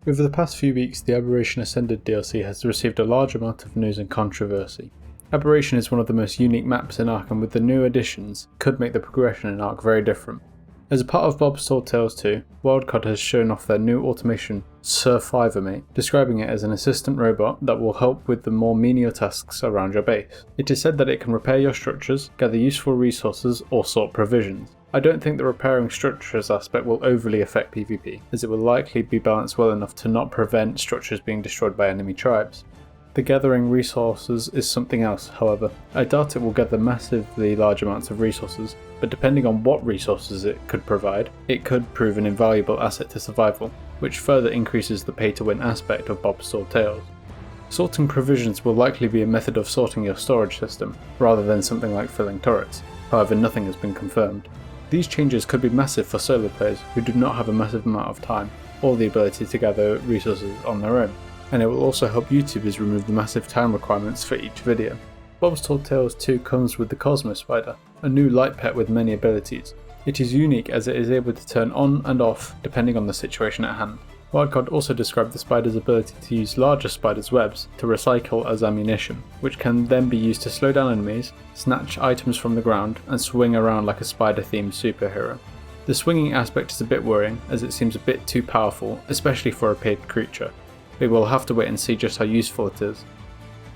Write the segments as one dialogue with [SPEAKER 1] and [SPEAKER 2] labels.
[SPEAKER 1] Over the past few weeks, the Aberration Ascended DLC has received a large amount of news and controversy. Aberration is one of the most unique maps in Ark, and with the new additions, could make the progression in Ark very different. As a part of Bob's Tall Tales 2, Wildcard has shown off their new automation, Survivormate, describing it as an assistant robot that will help with the more menial tasks around your base. It is said that it can repair your structures, gather useful resources, or sort provisions. I don't think the repairing structures aspect will overly affect PvP, as it will likely be balanced well enough to not prevent structures being destroyed by enemy tribes. The gathering resources is something else, however. I doubt it will gather massively large amounts of resources, but depending on what resources it could provide, it could prove an invaluable asset to survival, which further increases the pay-to-win aspect of Bob's Tall Tales. Sorting provisions will likely be a method of sorting your storage system, rather than something like filling turrets, however nothing has been confirmed. These changes could be massive for solo players who do not have a massive amount of time, or the ability to gather resources on their own, and it will also help YouTubers remove the massive time requirements for each video. Bob's Tall Tales 2 comes with the Cosmo spider, a new light pet with many abilities. It is unique as it is able to turn on and off depending on the situation at hand. Wildcard also described the spider's ability to use larger spiders' webs to recycle as ammunition, which can then be used to slow down enemies, snatch items from the ground, and swing around like a spider-themed superhero. The swinging aspect is a bit worrying, as it seems a bit too powerful, especially for a paid creature. We will have to wait and see just how useful it is.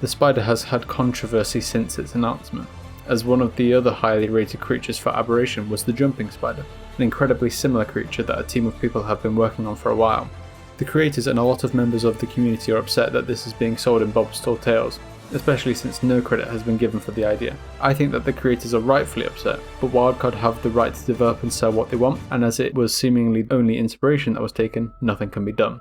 [SPEAKER 1] The spider has had controversy since its announcement, as one of the other highly rated creatures for Aberration was the jumping spider, an incredibly similar creature that a team of people have been working on for a while. The creators and a lot of members of the community are upset that this is being sold in Bob's Tall Tales, especially since no credit has been given for the idea. I think that the creators are rightfully upset, but Wildcard have the right to develop and sell what they want, and as it was seemingly only inspiration that was taken, nothing can be done.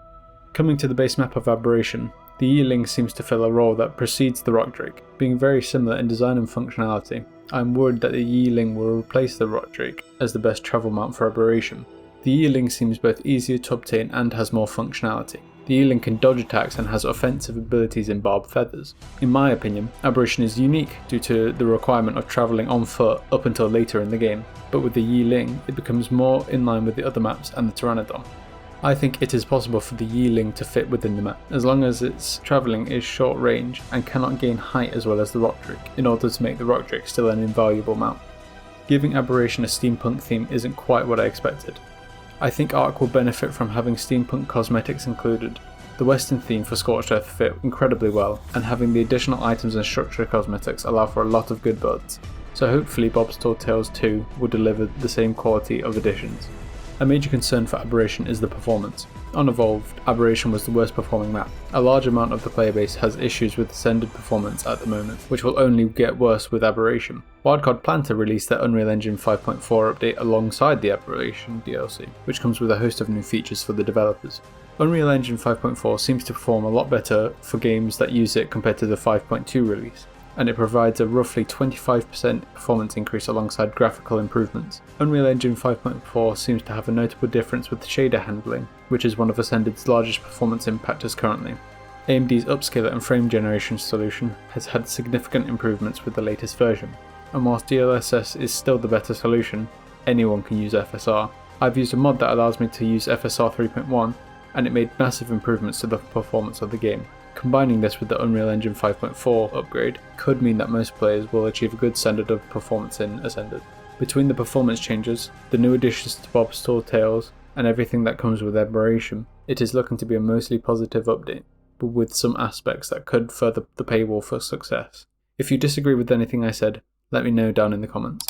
[SPEAKER 1] Coming to the base map of Aberration, the Ling seems to fill a role that precedes the Rock Drake, being very similar in design and functionality. I am worried that the Ling will replace the Rock Drake as the best travel mount for Aberration. The Ling seems both easier to obtain and has more functionality. The Ling can dodge attacks and has offensive abilities in barbed feathers. In my opinion, Aberration is unique due to the requirement of travelling on foot up until later in the game, but with the Ling it becomes more in line with the other maps and the Pteranodon. I think it is possible for the Ling to fit within the map, as long as its travelling is short range and cannot gain height as well as the Rock Drake, in order to make the Rock Drake still an invaluable mount. Giving Aberration a steampunk theme isn't quite what I expected. I think Ark will benefit from having steampunk cosmetics included. The western theme for Scorched Earth fit incredibly well, and having the additional items and structure cosmetics allow for a lot of good builds, so hopefully Bob's Tall Tales 2 will deliver the same quality of additions. A major concern for Aberration is the performance. Unevolved, Aberration was the worst performing map. A large amount of the player base has issues with Ascended performance at the moment, which will only get worse with Aberration. Wildcard plan to release their Unreal Engine 5.4 update alongside the Aberration DLC, which comes with a host of new features for the developers. Unreal Engine 5.4 seems to perform a lot better for games that use it compared to the 5.2 release, and it provides a roughly 25% performance increase alongside graphical improvements. Unreal Engine 5.4 seems to have a notable difference with shader handling, which is one of Ascended's largest performance impactors currently. AMD's upscaler and frame generation solution has had significant improvements with the latest version, and whilst DLSS is still the better solution, anyone can use FSR. I've used a mod that allows me to use FSR 3.1, and it made massive improvements to the performance of the game. Combining this with the Unreal Engine 5.4 upgrade could mean that most players will achieve a good standard of performance in Ascended. Between the performance changes, the new additions to Bob's Tall Tales, and everything that comes with Aberration, it is looking to be a mostly positive update, but with some aspects that could further the paywall for success. If you disagree with anything I said, let me know down in the comments.